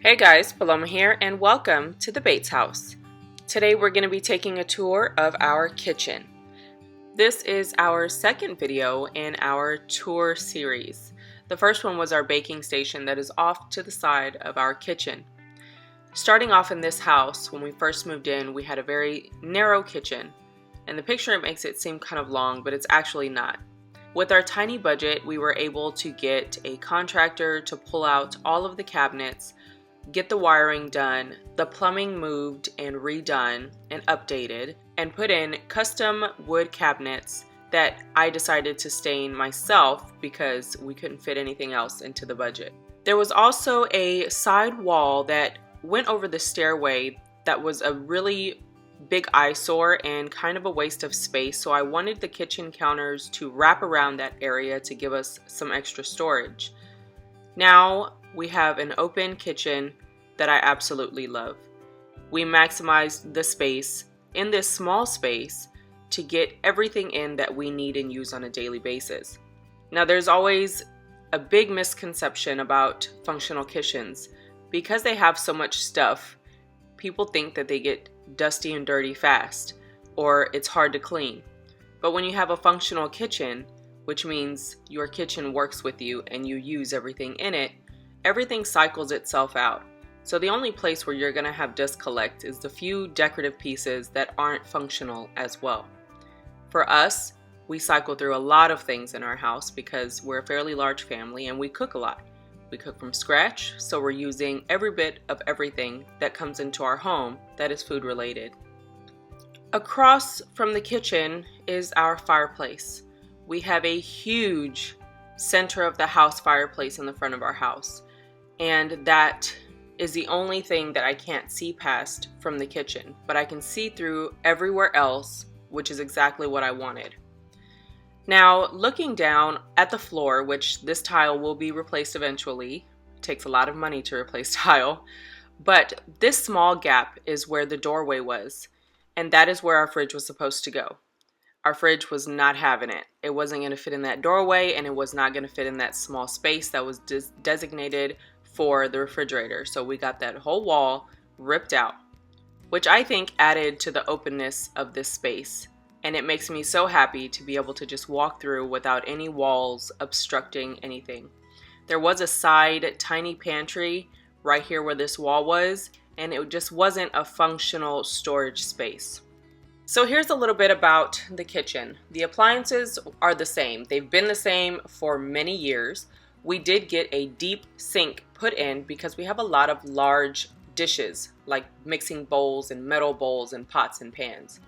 Hey guys, Paloma here and welcome to the Bates House. Today we're going to be taking a tour of our kitchen. This is our second video in our tour series. The first one was our baking station that is off to the side of our kitchen. Starting off in this house, when we first moved in, we had a very narrow kitchen. And the picture makes it seem kind of long, but it's actually not. With our tiny budget, we were able to get a contractor to pull out all of the cabinets, get the wiring done, the plumbing moved and redone and updated, and put in custom wood cabinets that I decided to stain myself because we couldn't fit anything else into the budget. There was also a side wall that went over the stairway that was a really big eyesore and kind of a waste of space, so I wanted the kitchen counters to wrap around that area to give us some extra storage. Now we have an open kitchen that I absolutely love. We maximized the space in this small space to get everything in that we need and use on a daily basis. Now there's always a big misconception about functional kitchens. Because they have so much stuff, people think that they get dusty and dirty fast, or it's hard to clean. But when you have a functional kitchen, which means your kitchen works with you and you use everything in it, everything cycles itself out. So the only place where you're going to have dust collect is the few decorative pieces that aren't functional as well. For us, we cycle through a lot of things in our house because we're a fairly large family and we cook a lot. We cook from scratch, so we're using every bit of everything that comes into our home that is food related. Across from the kitchen is our fireplace. We have a huge center of the house fireplace in the front of our house, and that is the only thing that I can't see past from the kitchen, but I can see through everywhere else, which is exactly what I wanted. Now, looking down at the floor, which this tile will be replaced eventually, it takes a lot of money to replace tile, but this small gap is where the doorway was, and that is where our fridge was supposed to go. Our fridge was not having it. It wasn't going to fit in that doorway, and it was not going to fit in that small space that was designated for the refrigerator. So we got that whole wall ripped out, which I think added to the openness of this space. And it makes me so happy to be able to just walk through without any walls obstructing anything. There was a side tiny pantry right here where this wall was, and it just wasn't a functional storage space. So here's a little bit about the kitchen. The appliances are the same. They've been the same for many years. We did get a deep sink put in because we have a lot of large dishes, like mixing bowls and metal bowls and pots and pans.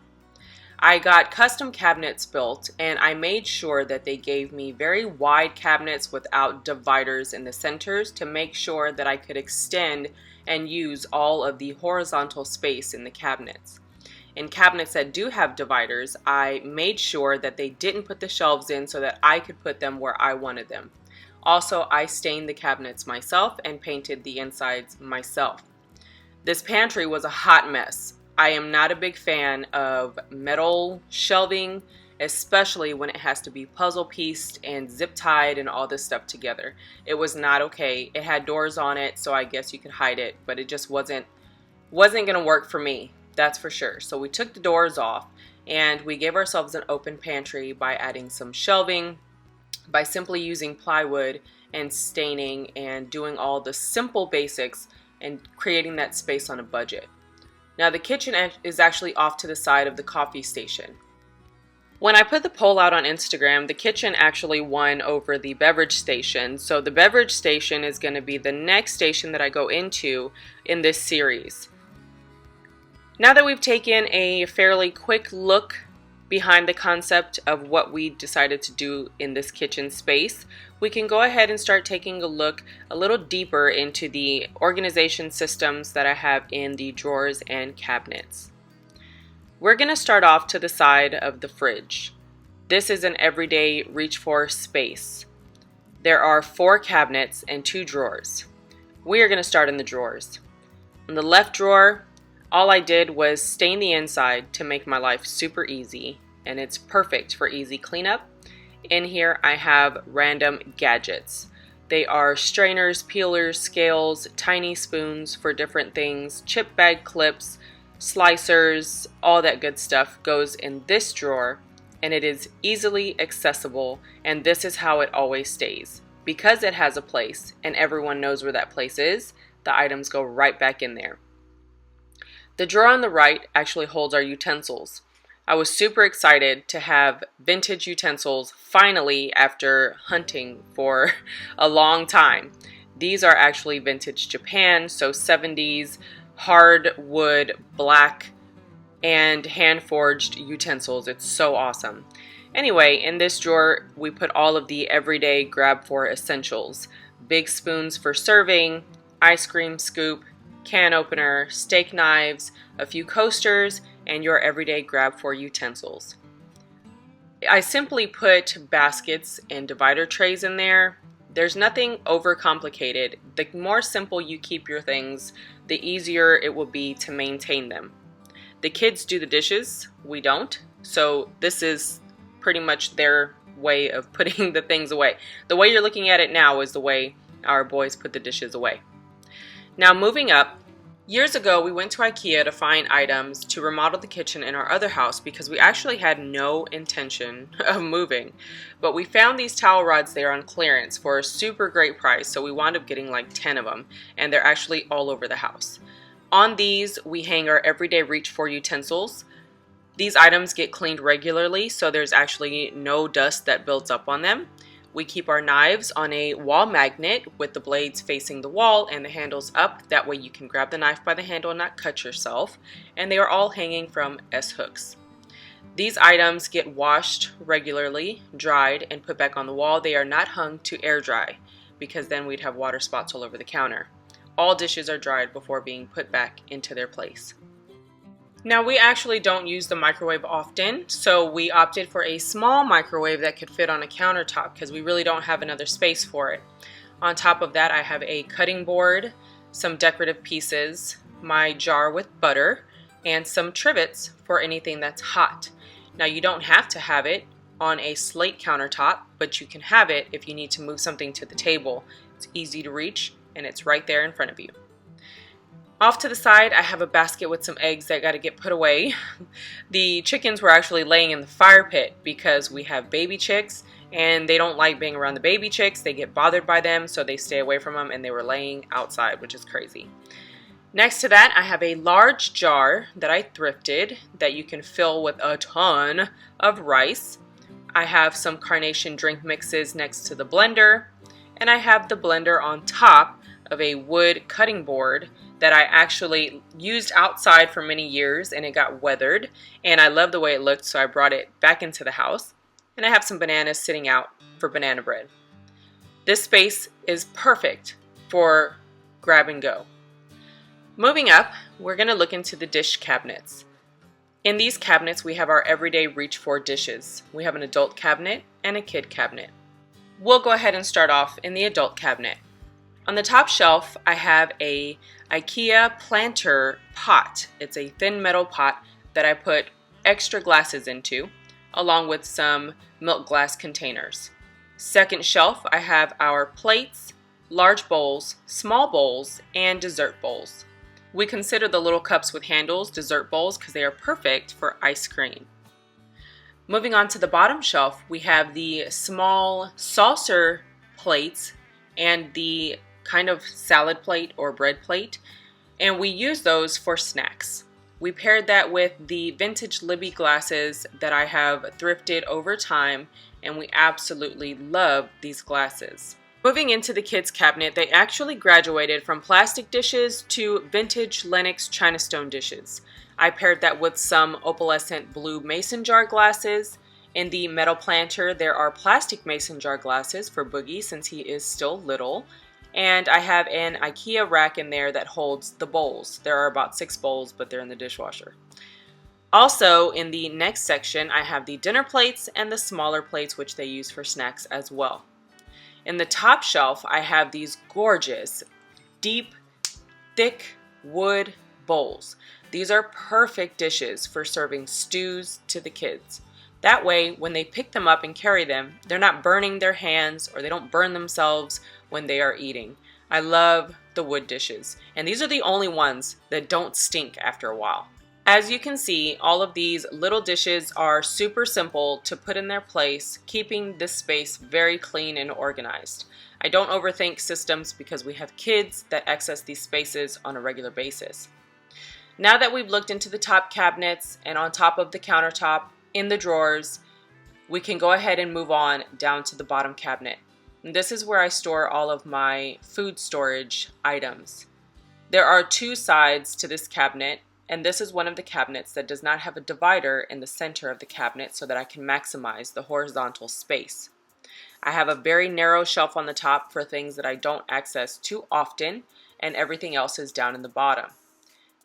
I got custom cabinets built, and I made sure that they gave me very wide cabinets without dividers in the centers to make sure that I could extend and use all of the horizontal space in the cabinets. In cabinets that do have dividers, I made sure that they didn't put the shelves in so that I could put them where I wanted them. Also, I stained the cabinets myself and painted the insides myself. This pantry was a hot mess. I am not a big fan of metal shelving, especially when it has to be puzzle pieced and zip tied and all this stuff together. It was not okay. It had doors on it, so I guess you could hide it, but it just wasn't going to work for me. That's for sure. So we took the doors off and we gave ourselves an open pantry by adding some shelving, by simply using plywood and staining and doing all the simple basics and creating that space on a budget. Now the kitchen is actually off to the side of the coffee station. When I put the poll out on Instagram, the kitchen actually won over the beverage station. So the beverage station is going to be the next station that I go into in this series. Now that we've taken a fairly quick look behind the concept of what we decided to do in this kitchen space, we can go ahead and start taking a look a little deeper into the organization systems that I have in the drawers and cabinets. We're going to start off to the side of the fridge. This is an everyday reach for space. There are 4 cabinets and 2 drawers. We are going to start in the drawers. In the left drawer, all I did was stain the inside to make my life super easy, and it's perfect for easy cleanup. In here I have random gadgets. They are strainers, peelers, scales, tiny spoons for different things, chip bag clips, slicers, all that good stuff goes in this drawer, and it is easily accessible, and this is how it always stays. Because it has a place and everyone knows where that place is, the items go right back in there. The drawer on the right actually holds our utensils. I was super excited to have vintage utensils finally after hunting for a long time. These are actually vintage Japan, so 70s hardwood, black, and hand-forged utensils. It's so awesome. Anyway, in this drawer, we put all of the everyday grab for essentials. Big spoons for serving, ice cream scoop, can opener, steak knives, a few coasters, and your everyday grab for utensils. I simply put baskets and divider trays in there. There's nothing overcomplicated. The more simple you keep your things, the easier it will be to maintain them. The kids do the dishes, we don't, so this is pretty much their way of putting the things away. The way you're looking at it now is the way our boys put the dishes away. Now moving up, years ago we went to IKEA to find items to remodel the kitchen in our other house because we actually had no intention of moving. But we found these towel rods there on clearance for a super great price, so we wound up getting like 10 of them, and they're actually all over the house. On these we hang our everyday reach for utensils. These items get cleaned regularly, so there's actually no dust that builds up on them. We keep our knives on a wall magnet with the blades facing the wall and the handles up. That way you can grab the knife by the handle and not cut yourself. And they are all hanging from S-hooks. These items get washed regularly, dried, and put back on the wall. They are not hung to air dry because then we'd have water spots all over the counter. All dishes are dried before being put back into their place. Now we actually don't use the microwave often, so we opted for a small microwave that could fit on a countertop because we really don't have another space for it. On top of that I have a cutting board, some decorative pieces, my jar with butter, and some trivets for anything that's hot. Now you don't have to have it on a slate countertop, but you can have it if you need to move something to the table. It's easy to reach and it's right there in front of you. Off to the side, I have a basket with some eggs that got to get put away. The chickens were actually laying in the fire pit because we have baby chicks and they don't like being around the baby chicks. They get bothered by them, so they stay away from them, and they were laying outside, which is crazy. Next to that, I have a large jar that I thrifted that you can fill with a ton of rice. I have some carnation drink mixes next to the blender, and I have the blender on top of a wood cutting board that I actually used outside for many years, and it got weathered, and I love the way it looked, so I brought it back into the house. And I have some bananas sitting out for banana bread. This space is perfect for grab and go. Moving up, we're going to look into the dish cabinets. In these cabinets we have our everyday reach for dishes. We have an adult cabinet and a kid cabinet. We'll go ahead and start off in the adult cabinet. On the top shelf, I have a IKEA planter pot. It's a thin metal pot that I put extra glasses into, along with some milk glass containers. Second shelf, I have our plates, large bowls, small bowls, and dessert bowls. We consider the little cups with handles dessert bowls because they are perfect for ice cream. Moving on to the bottom shelf, we have the small saucer plates and the kind of salad plate or bread plate, and we use those for snacks. We paired that with the vintage Libby glasses that I have thrifted over time, and we absolutely love these glasses. Moving into the kids cabinet, they actually graduated from plastic dishes to vintage Lenox China stone dishes. I paired that with some opalescent blue mason jar glasses. In the metal planter, there are plastic mason jar glasses for Boogie since he is still little. And I have an IKEA rack in there that holds the bowls. There are about 6 bowls, but they're in the dishwasher. Also, in the next section, I have the dinner plates and the smaller plates, which they use for snacks as well. In the top shelf, I have these gorgeous, deep, thick wood bowls. These are perfect dishes for serving stews to the kids. That way, when they pick them up and carry them, they're not burning their hands or they don't burn themselves when they are eating. I love the wood dishes, and these are the only ones that don't stink after a while. As you can see, all of these little dishes are super simple to put in their place, keeping this space very clean and organized. I don't overthink systems because we have kids that access these spaces on a regular basis. Now that we've looked into the top cabinets and on top of the countertop, in the drawers, we can go ahead and move on down to the bottom cabinet. And this is where I store all of my food storage items. There are two sides to this cabinet, and this is one of the cabinets that does not have a divider in the center of the cabinet so that I can maximize the horizontal space. I have a very narrow shelf on the top for things that I don't access too often, and everything else is down in the bottom.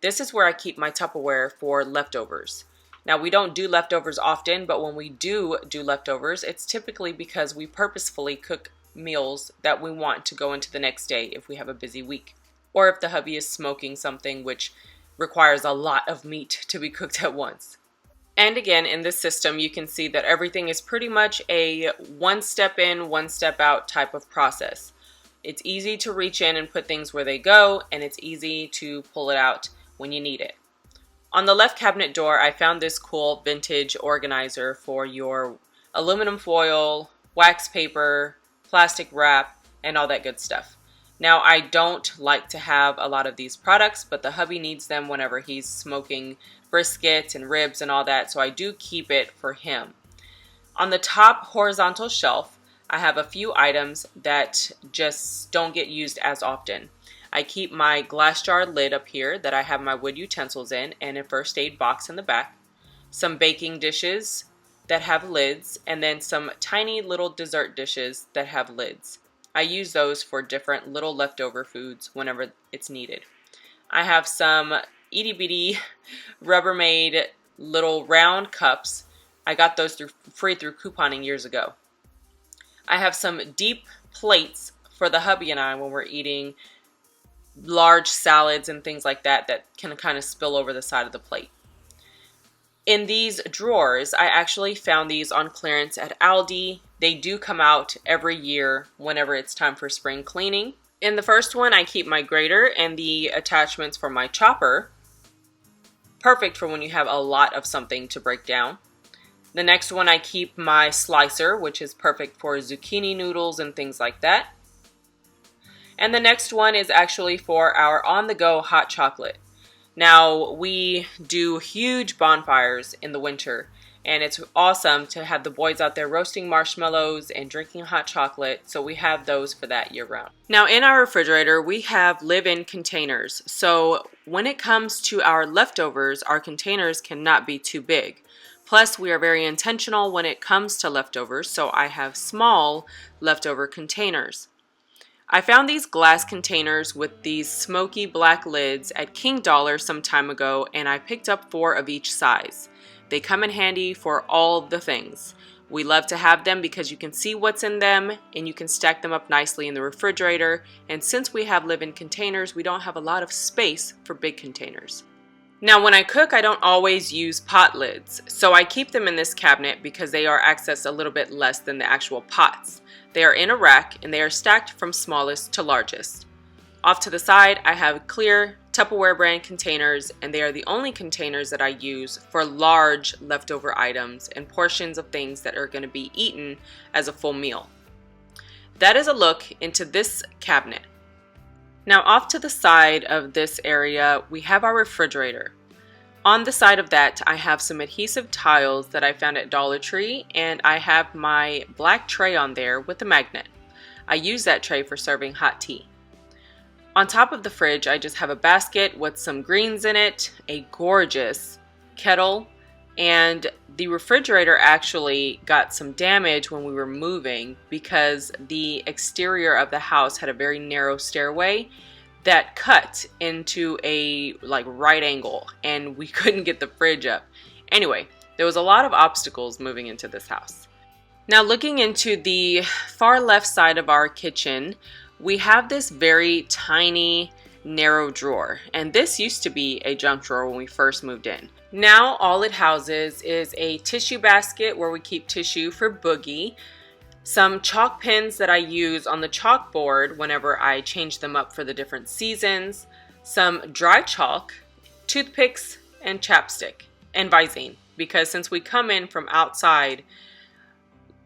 This is where I keep my Tupperware for leftovers. Now, we don't do leftovers often, but when we do leftovers, it's typically because we purposefully cook meals that we want to go into the next day if we have a busy week, or if the hubby is smoking something which requires a lot of meat to be cooked at once. And again, in this system, you can see that everything is pretty much a one step in, one step out type of process. It's easy to reach in and put things where they go, and it's easy to pull it out when you need it. On the left cabinet door, I found this cool vintage organizer for your aluminum foil, wax paper, plastic wrap, and all that good stuff. Now, I don't like to have a lot of these products, but the hubby needs them whenever he's smoking brisket and ribs and all that, so I do keep it for him. On the top horizontal shelf, I have a few items that just don't get used as often. I keep my glass jar lid up here that I have my wood utensils in, and a first aid box in the back, some baking dishes that have lids, and then some tiny little dessert dishes that have lids. I use those for different little leftover foods whenever it's needed. I have some itty bitty Rubbermaid little round cups. I got those free through couponing years ago. I have some deep plates for the hubby and I when we're eating large salads and things like that that can kind of spill over the side of the plate. In these drawers, I actually found these on clearance at Aldi. They do come out every year whenever it's time for spring cleaning. In the first one, I keep my grater and the attachments for my chopper. Perfect for when you have a lot of something to break down. The next one, I keep my slicer, which is perfect for zucchini noodles and things like that. And the next one is actually for our on-the-go hot chocolate. Now, we do huge bonfires in the winter, and it's awesome to have the boys out there roasting marshmallows and drinking hot chocolate, so we have those for that year-round. Now, in our refrigerator, we have live-in containers, so when it comes to our leftovers, our containers cannot be too big. Plus, we are very intentional when it comes to leftovers, so I have small leftover containers. I found these glass containers with these smoky black lids at King Dollar some time ago, and I picked up 4 of each size. They come in handy for all the things. We love to have them because you can see what's in them and you can stack them up nicely in the refrigerator. And since we have live-in containers, we don't have a lot of space for big containers. Now, when I cook, I don't always use pot lids, so I keep them in this cabinet because they are accessed a little bit less than the actual pots. They are in a rack and they are stacked from smallest to largest. Off to the side, I have clear Tupperware brand containers, and they are the only containers that I use for large leftover items and portions of things that are going to be eaten as a full meal. That is a look into this cabinet. Now, off to the side of this area, we have our refrigerator. On the side of that, I have some adhesive tiles that I found at Dollar Tree, and I have my black tray on there with a magnet. I use that tray for serving hot tea. On top of the fridge, I just have a basket with some greens in it, a gorgeous kettle, and the refrigerator actually got some damage when we were moving because the exterior of the house had a very narrow stairway that cut into a right angle, and we couldn't get the fridge up. Anyway, there was a lot of obstacles moving into this house. Now, looking into the far left side of our kitchen, we have this very tiny narrow drawer, and this used to be a junk drawer when we first moved in. Now all it houses is a tissue basket where we keep tissue for Boogie, some chalk pens that I use on the chalkboard whenever I change them up for the different seasons, some dry chalk, toothpicks, and chapstick, and Visine, because since we come in from outside,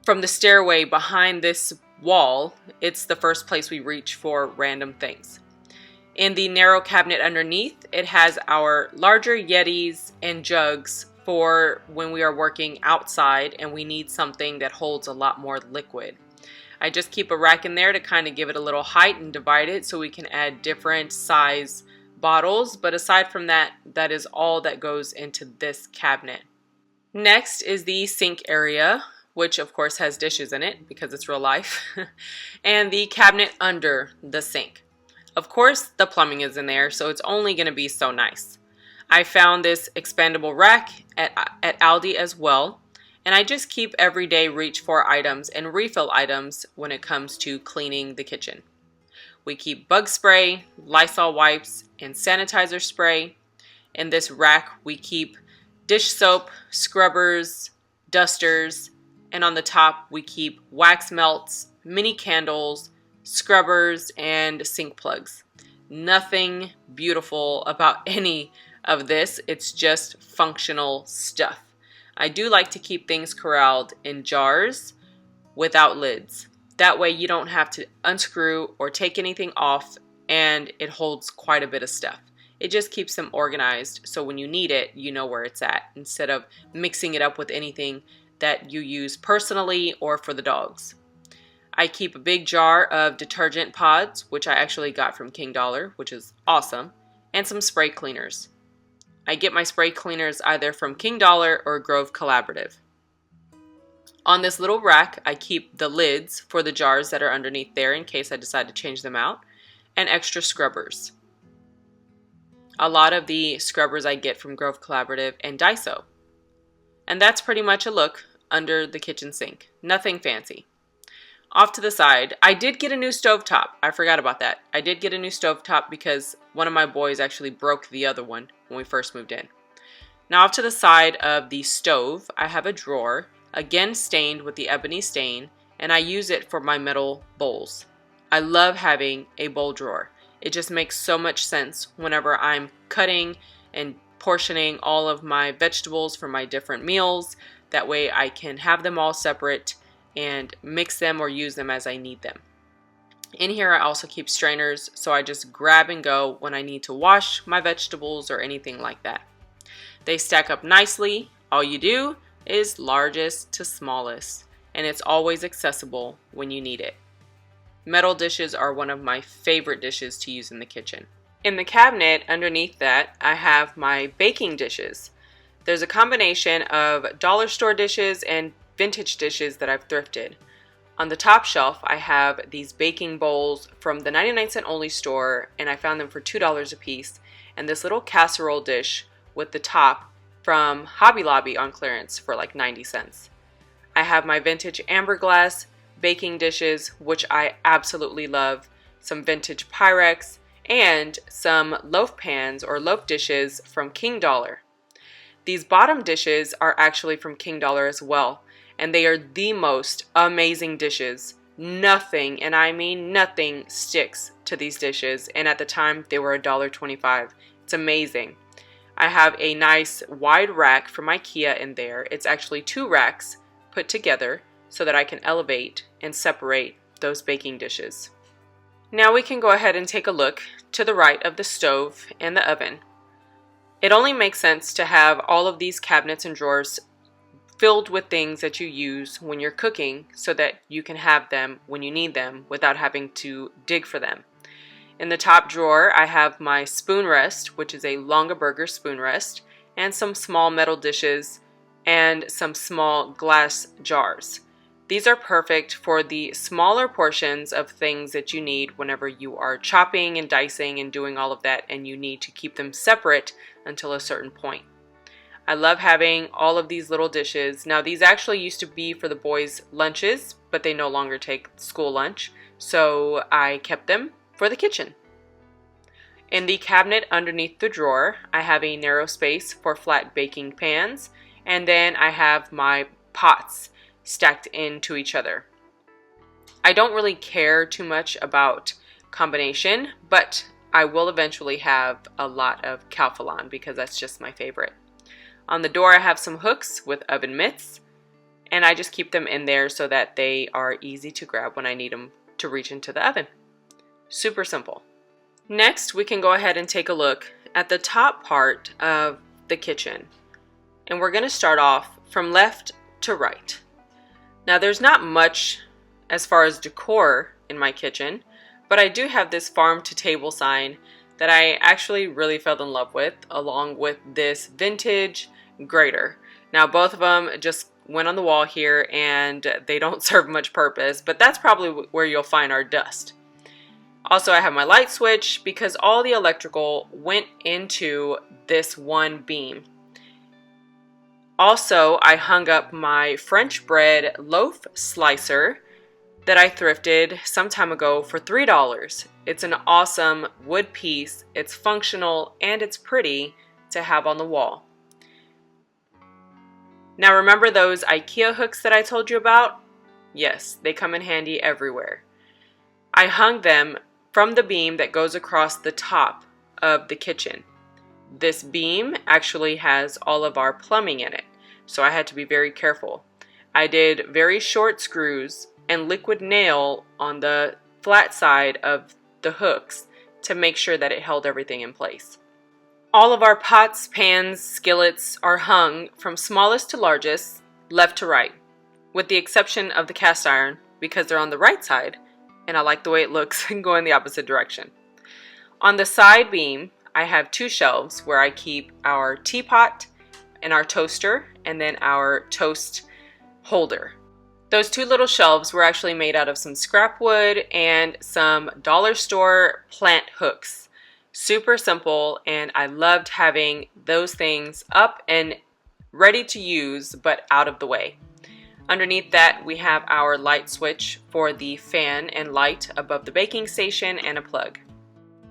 from the stairway behind this wall, it's the first place we reach for random things. In the narrow cabinet underneath, it has our larger Yetis and jugs for when we are working outside and we need something that holds a lot more liquid. I just keep a rack in there to kind of give it a little height and divide it so we can add different size bottles, but aside from that, that is all that goes into this cabinet. Next is the sink area, which of course has dishes in it because it's real life, and the cabinet under the sink. Of course, the plumbing is in there, so it's only going to be so nice. I found this expandable rack at Aldi as well, and I just keep everyday reach for items and refill items when it comes to cleaning the kitchen. We keep bug spray, Lysol wipes, and sanitizer spray. In this rack, we keep dish soap, scrubbers, dusters, and on the top, we keep wax melts, mini candles, scrubbers, and sink plugs. Nothing beautiful about any of this. It's just functional stuff. I do like to keep things corralled in jars without lids. That way you don't have to unscrew or take anything off, and it holds quite a bit of stuff. It just keeps them organized so when you need it, you know where it's at, instead of mixing it up with anything that you use personally or for the dogs. I keep a big jar of detergent pods, which I actually got from King Dollar, which is awesome, and some spray cleaners. I get my spray cleaners either from King Dollar or Grove Collaborative. On this little rack, I keep the lids for the jars that are underneath there in case I decide to change them out, and extra scrubbers. A lot of the scrubbers I get from Grove Collaborative and Daiso. And that's pretty much a look under the kitchen sink. Nothing fancy. Off to the side, I did get a new stovetop. I forgot about that. I did get a new stovetop because one of my boys actually broke the other one when we first moved in. Now off to the side of the stove, I have a drawer, again stained with the ebony stain, and I use it for my metal bowls. I love having a bowl drawer. It just makes so much sense whenever I'm cutting and portioning all of my vegetables for my different meals. That way I can have them all separate and mix them or use them as I need them. In here I also keep strainers, so I just grab and go when I need to wash my vegetables or anything like that. They stack up nicely. All you do is largest to smallest, and it's always accessible when you need it. Metal dishes are one of my favorite dishes to use in the kitchen. In the cabinet underneath that, I have my baking dishes. There's a combination of dollar store dishes and vintage dishes that I've thrifted. On the top shelf, I have these baking bowls from the 99-cent only store, and I found them for $2 a piece, and this little casserole dish with the top from Hobby Lobby on clearance for like 90 cents. I have my vintage amber glass baking dishes, which I absolutely love, some vintage Pyrex, and some loaf pans or loaf dishes from King Dollar. These bottom dishes are actually from King Dollar as well, and they are the most amazing dishes. Nothing, and I mean nothing, sticks to these dishes, and at the time they were $1.25. It's amazing. I have a nice wide rack from IKEA in there. It's actually 2 racks put together so that I can elevate and separate those baking dishes. Now we can go ahead and take a look to the right of the stove and the oven. It only makes sense to have all of these cabinets and drawers filled with things that you use when you're cooking so that you can have them when you need them without having to dig for them. In the top drawer, I have my spoon rest, which is a Longaberger spoon rest, and some small metal dishes and some small glass jars. These are perfect for the smaller portions of things that you need whenever you are chopping and dicing and doing all of that, and you need to keep them separate until a certain point. I love having all of these little dishes. Now these actually used to be for the boys' lunches, but they no longer take school lunch, so I kept them for the kitchen. In the cabinet underneath the drawer, I have a narrow space for flat baking pans, and then I have my pots stacked into each other. I don't really care too much about combination, but I will eventually have a lot of calphalon because that's just my favorite. On the door I have some hooks with oven mitts, and I just keep them in there so that they are easy to grab when I need them to reach into the oven. Super simple. Next, we can go ahead and take a look at the top part of the kitchen. And we're going to start off from left to right. Now, there's not much as far as decor in my kitchen, but I do have this farm to table sign that I actually really fell in love with, along with this vintage grater. Now, both of them just went on the wall here and they don't serve much purpose, but that's probably where you'll find our dust. Also, I have my light switch because all the electrical went into this one beam. Also, I hung up my French bread loaf slicer that I thrifted some time ago for $3. It's an awesome wood piece, it's functional, and it's pretty to have on the wall. Now remember those IKEA hooks that I told you about? Yes, they come in handy everywhere. I hung them from the beam that goes across the top of the kitchen. This beam actually has all of our plumbing in it, so I had to be very careful. I did very short screws and liquid nail on the flat side of the hooks to make sure that it held everything in place. All of our pots, pans, skillets are hung from smallest to largest, left to right, with the exception of the cast iron because they're on the right side and I like the way it looks and go in the opposite direction. On the side beam, I have two shelves where I keep our teapot and our toaster and then our toast holder. Those two little shelves were actually made out of some scrap wood and some dollar store plant hooks. Super simple, and I loved having those things up and ready to use but out of the way. Underneath that, we have our light switch for the fan and light above the baking station and a plug.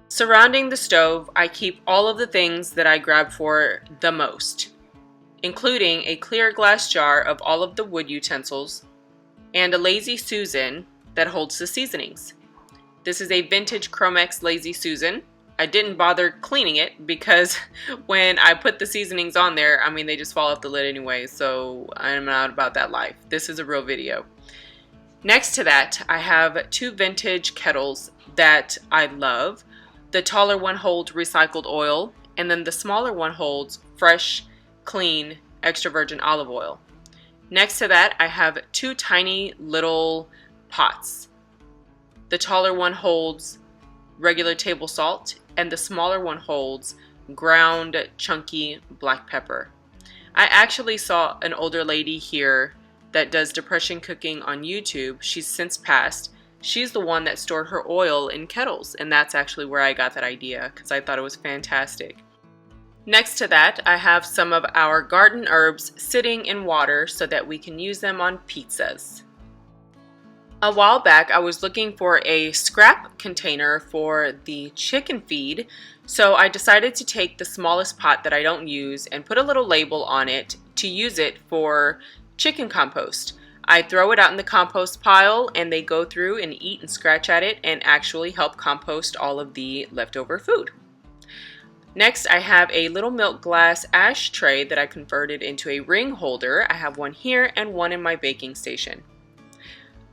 Surrounding the stove, I keep all of the things that I grab for the most, including a clear glass jar of all of the wood utensils and a Lazy Susan that holds the seasonings. This is a vintage Chromex Lazy Susan. I didn't bother cleaning it because when I put the seasonings on there, I mean, they just fall off the lid anyway, so I'm not about that life. This is a real video. Next to that, I have two vintage kettles that I love. The taller one holds recycled oil, and then the smaller one holds fresh, clean, extra virgin olive oil. Next to that, I have two tiny little pots. The taller one holds regular table salt, and the smaller one holds ground chunky black pepper. I actually saw an older lady here that does depression cooking on YouTube. She's since passed. She's the one that stored her oil in kettles, and that's actually where I got that idea because I thought it was fantastic. Next to that, I have some of our garden herbs sitting in water so that we can use them on pizzas. A while back, I was looking for a scrap container for the chicken feed, so I decided to take the smallest pot that I don't use and put a little label on it to use it for chicken compost. I throw it out in the compost pile and they go through and eat and scratch at it and actually help compost all of the leftover food. Next, I have a little milk glass ashtray that I converted into a ring holder. I have one here and one in my baking station.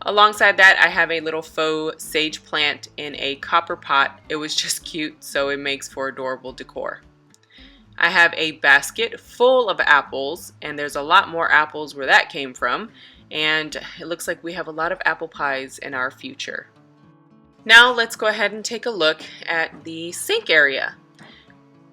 Alongside that, I have a little faux sage plant in a copper pot. It was just cute, so it makes for adorable decor. I have a basket full of apples, and there's a lot more apples where that came from, and it looks like we have a lot of apple pies in our future. Now let's go ahead and take a look at the sink area.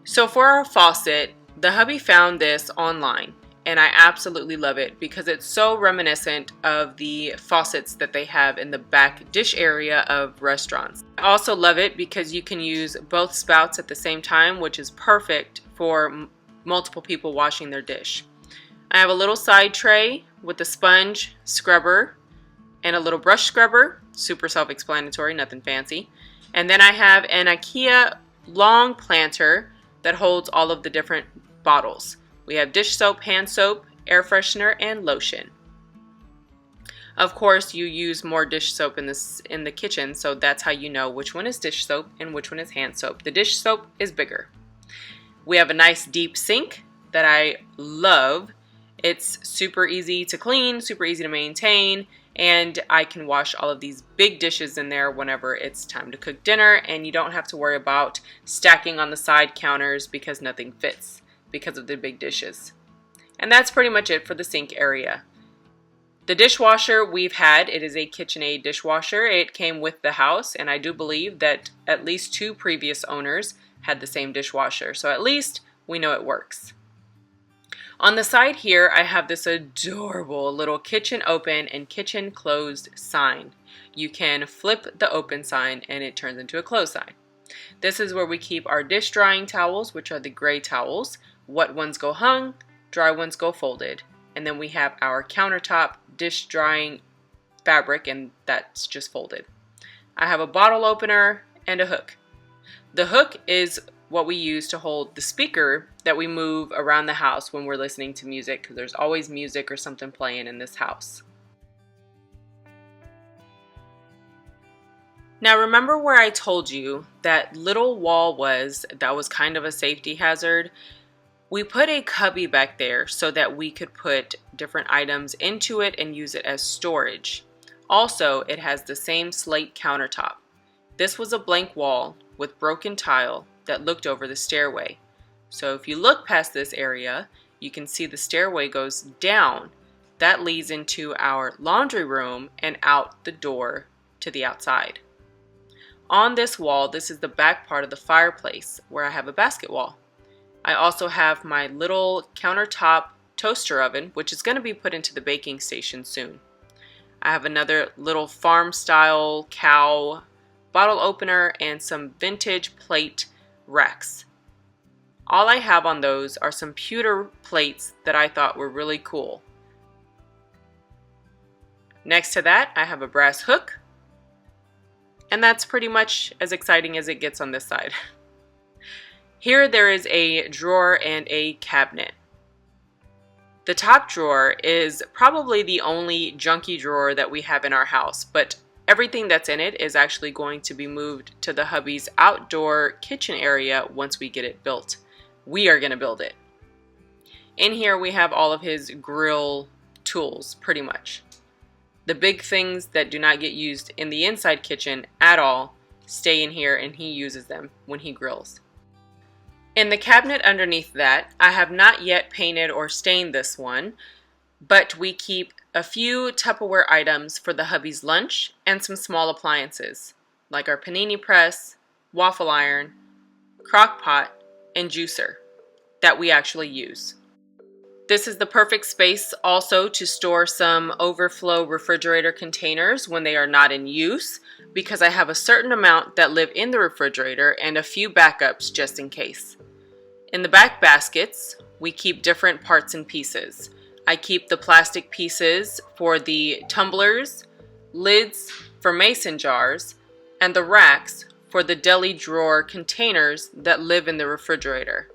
So for our faucet, the hubby found this online. And I absolutely love it because it's so reminiscent of the faucets that they have in the back dish area of restaurants. I also love it because you can use both spouts at the same time, which is perfect for multiple people washing their dish. I have a little side tray with a sponge, scrubber, and a little brush scrubber. Super self-explanatory, nothing fancy. And then I have an IKEA long planter that holds all of the different bottles. We have dish soap, hand soap, air freshener, and lotion. Of course, you use more dish soap in the kitchen, so that's how you know which one is dish soap and which one is hand soap. The dish soap is bigger. We have a nice deep sink that I love. It's super easy to clean, super easy to maintain, and I can wash all of these big dishes in there whenever it's time to cook dinner, and you don't have to worry about stacking on the side counters because nothing fits because of the big dishes. And that's pretty much it for the sink area. The dishwasher we've had, it is a KitchenAid dishwasher. It came with the house, and I do believe that at least 2 previous owners had the same dishwasher, so at least we know it works. On the side here, I have this adorable little kitchen open and kitchen closed sign. You can flip the open sign and it turns into a closed sign. This is where we keep our dish drying towels, which are the gray towels. Wet ones go hung, dry ones go folded. And then we have our countertop dish drying fabric, and that's just folded. I have a bottle opener and a hook. The hook is what we use to hold the speaker that we move around the house when we're listening to music, because there's always music or something playing in this house. Now remember where I told you that little wall that was kind of a safety hazard? We put a cubby back there so that we could put different items into it and use it as storage. Also, it has the same slate countertop. This was a blank wall with broken tile that looked over the stairway. So if you look past this area, you can see the stairway goes down. That leads into our laundry room and out the door to the outside. On this wall, this is the back part of the fireplace where I have a basket wall. I also have my little countertop toaster oven, which is going to be put into the baking station soon. I have another little farm style cow bottle opener and some vintage plate racks. All I have on those are some pewter plates that I thought were really cool. Next to that, I have a brass hook, and that's pretty much as exciting as it gets on this side. Here there is a drawer and a cabinet. The top drawer is probably the only junky drawer that we have in our house, but everything that's in it is actually going to be moved to the hubby's outdoor kitchen area once we get it built. We are going to build it. In here we have all of his grill tools, pretty much. The big things that do not get used in the inside kitchen at all stay in here, and he uses them when he grills. In the cabinet underneath that, I have not yet painted or stained this one, but we keep a few Tupperware items for the hubby's lunch and some small appliances, like our panini press, waffle iron, crock pot, and juicer that we actually use. This is the perfect space also to store some overflow refrigerator containers when they are not in use, because I have a certain amount that live in the refrigerator and a few backups just in case. In the back baskets, we keep different parts and pieces. I keep the plastic pieces for the tumblers, lids for mason jars, and the racks for the deli drawer containers that live in the refrigerator.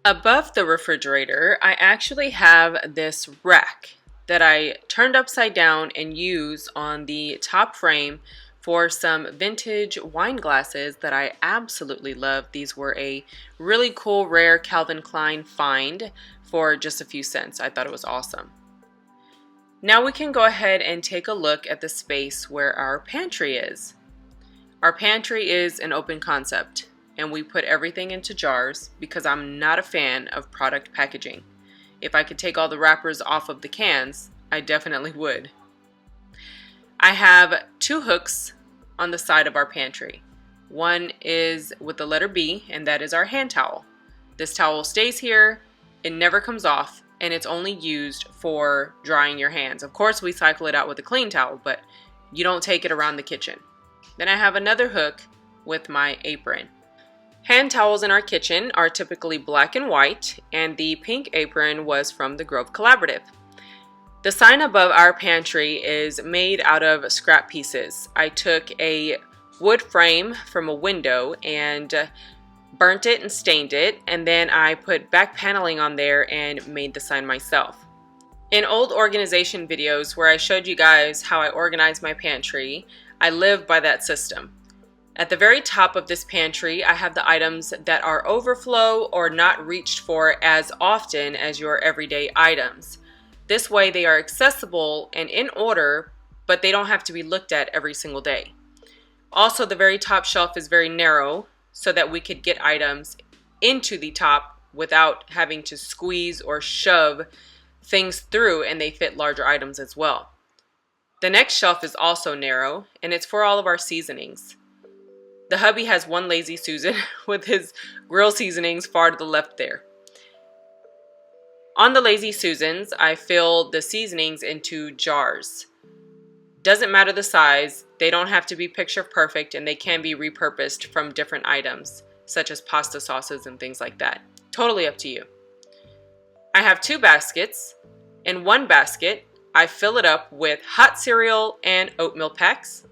Above the refrigerator, I actually have this rack that I turned upside down and use on the top frame for some vintage wine glasses that I absolutely love. These were a really cool, rare Calvin Klein find for just a few cents. I thought it was awesome. Now we can go ahead and take a look at the space where our pantry is. Our pantry is an open concept, and we put everything into jars because I'm not a fan of product packaging. If I could take all the wrappers off of the cans, I definitely would. I have 2 hooks on the side of our pantry. One is with the letter B, and that is our hand towel. This towel stays here, it never comes off, and it's only used for drying your hands. Of course, we cycle it out with a clean towel, but you don't take it around the kitchen. Then I have another hook with my apron. Hand towels in our kitchen are typically black and white, and the pink apron was from the Grove Collaborative. The sign above our pantry is made out of scrap pieces. I took a wood frame from a window and burnt it and stained it, and then I put back paneling on there and made the sign myself. In old organization videos where I showed you guys how I organize my pantry, I live by that system. At the very top of this pantry, I have the items that are overflow or not reached for as often as your everyday items. This way they are accessible and in order, but they don't have to be looked at every single day. Also, the very top shelf is very narrow so that we could get items into the top without having to squeeze or shove things through, and they fit larger items as well. The next shelf is also narrow, and it's for all of our seasonings. The hubby has one Lazy Susan with his grill seasonings far to the left there. On the Lazy Susans, I filled the seasonings into jars. Doesn't matter the size, they don't have to be picture perfect, and they can be repurposed from different items, such as pasta sauces and things like that. Totally up to you. I have 2 baskets. In one basket, I fill it up with hot cereal and oatmeal packs.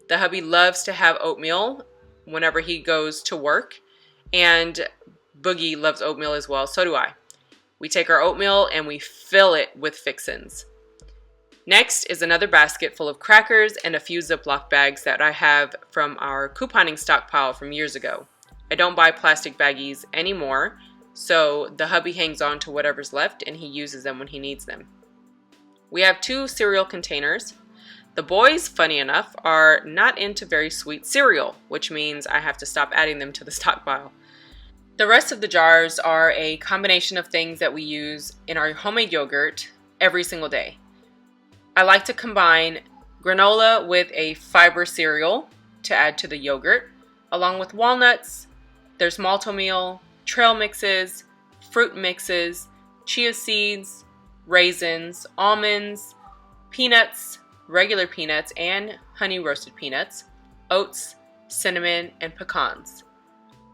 The hubby loves to have oatmeal whenever he goes to work, and Boogie loves oatmeal as well, so do I. We take our oatmeal and we fill it with fixins. Next is another basket full of crackers and a few Ziploc bags that I have from our couponing stockpile from years ago. I don't buy plastic baggies anymore, so the hubby hangs on to whatever's left and he uses them when he needs them. We have 2 cereal containers. The boys, funny enough, are not into very sweet cereal, which means I have to stop adding them to the stockpile. The rest of the jars are a combination of things that we use in our homemade yogurt every single day. I like to combine granola with a fiber cereal to add to the yogurt, along with walnuts. There's malto meal, trail mixes, fruit mixes, chia seeds, raisins, almonds, peanuts, regular peanuts and honey roasted peanuts, oats, cinnamon, and pecans.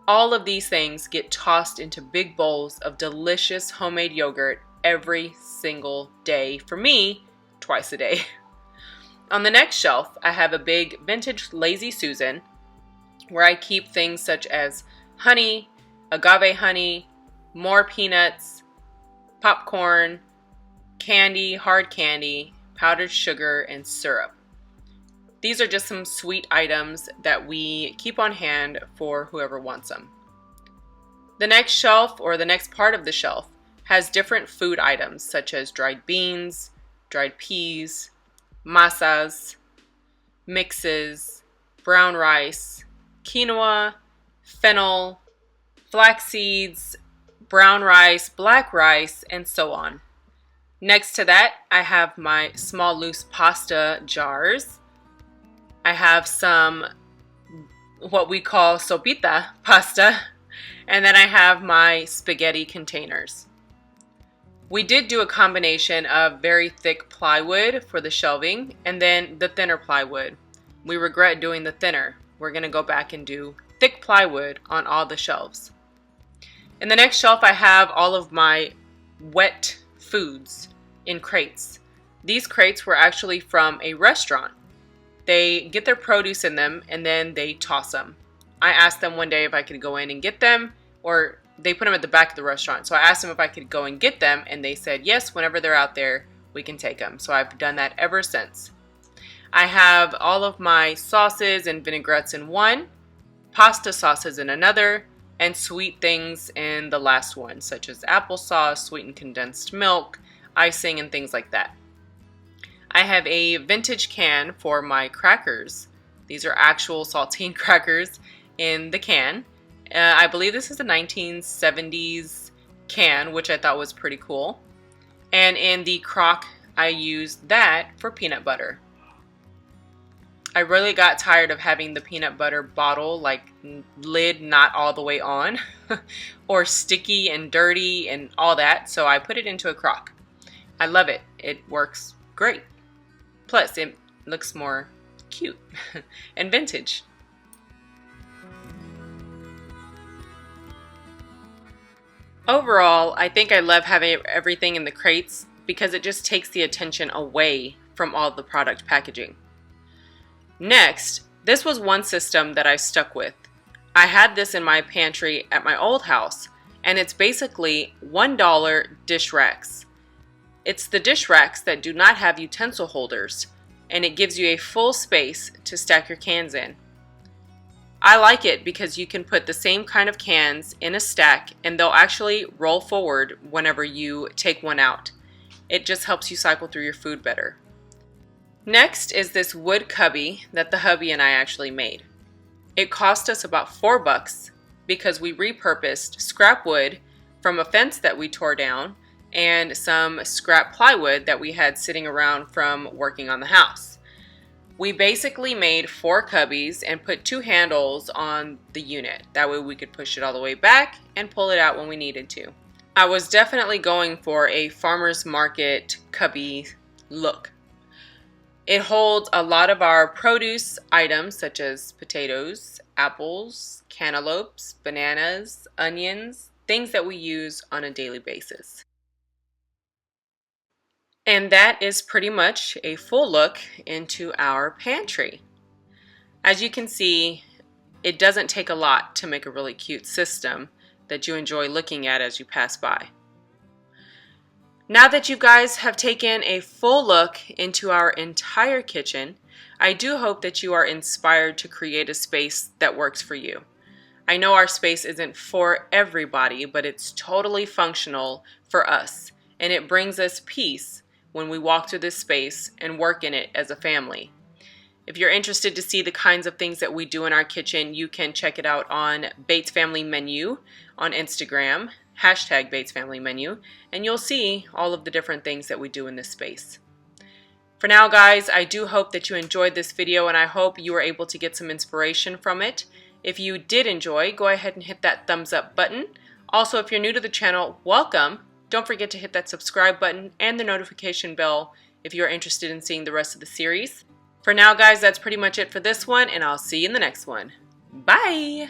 All of these things get tossed into big bowls of delicious homemade yogurt every single day. For me, twice a day. On the next shelf, I have a big vintage Lazy Susan where I keep things such as honey, agave honey, more peanuts, popcorn, candy, hard candy, powdered sugar, and syrup. These are just some sweet items that we keep on hand for whoever wants them. The next shelf, or the next part of the shelf, has different food items such as dried beans, dried peas, masas, mixes, brown rice, quinoa, fennel, flax seeds, brown rice, black rice, and so on. Next to that, I have my small loose pasta jars. I have some what we call sopita pasta, and then I have my spaghetti containers. We did do a combination of very thick plywood for the shelving and then the thinner plywood. We regret doing the thinner. We're going to go back and do thick plywood on all the shelves. In the next shelf, I have all of my wet foods in crates. These crates were actually from a restaurant. They get their produce in them and then they toss them. I asked them one day if I could go in and get them, or they put them at the back of the restaurant. So I asked them if I could go and get them, and they said yes, whenever they're out there, we can take them. So I've done that ever since. I have all of my sauces and vinaigrettes in one, pasta sauces in another, and sweet things in the last one, such as applesauce, sweetened condensed milk, icing, and things like that. I have a vintage can for my crackers. These are actual saltine crackers in the can. I believe this is a 1970s can, which I thought was pretty cool. And in the crock, I used that for peanut butter. I really got tired of having the peanut butter bottle, like lid not all the way on, or sticky and dirty and all that, so I put it into a crock. I love it. It works great. Plus, it looks more cute and vintage. Overall, I think I love having everything in the crates because it just takes the attention away from all the product packaging. Next, This was one system that I stuck with. I had this in my pantry at my old house, and it's basically $1 dish racks. It's the dish racks that do not have utensil holders, and it gives you a full space to stack your cans in. I like it because you can put the same kind of cans in a stack and they'll actually roll forward whenever you take one out. It just helps you cycle through your food better. Next is this wood cubby that the hubby and I actually made. It cost us about $4 because we repurposed scrap wood from a fence that we tore down and some scrap plywood that we had sitting around from working on the house. We basically made 4 cubbies and put 2 handles on the unit. That way we could push it all the way back and pull it out when we needed to. I was definitely going for a farmer's market cubby look. It holds a lot of our produce items such as potatoes, apples, cantaloupes, bananas, onions, things that we use on a daily basis. And that is pretty much a full look into our pantry. As you can see, it doesn't take a lot to make a really cute system that you enjoy looking at as you pass by. Now that you guys have taken a full look into our entire kitchen, I do hope that you are inspired to create a space that works for you. I know our space isn't for everybody, but it's totally functional for us, and it brings us peace when we walk through this space and work in it as a family. If you're interested to see the kinds of things that we do in our kitchen, you can check it out on Bates Family Menu on Instagram, hashtag Bates Family Menu, and you'll see all of the different things that we do in this space. For now, guys, I do hope that you enjoyed this video, and I hope you were able to get some inspiration from it. If you did enjoy, go ahead and hit that thumbs up button. Also, if you're new to the channel, welcome. Don't forget to hit that subscribe button and the notification bell if you're interested in seeing the rest of the series. For now, guys, that's pretty much it for this one, and I'll see you in the next one. Bye!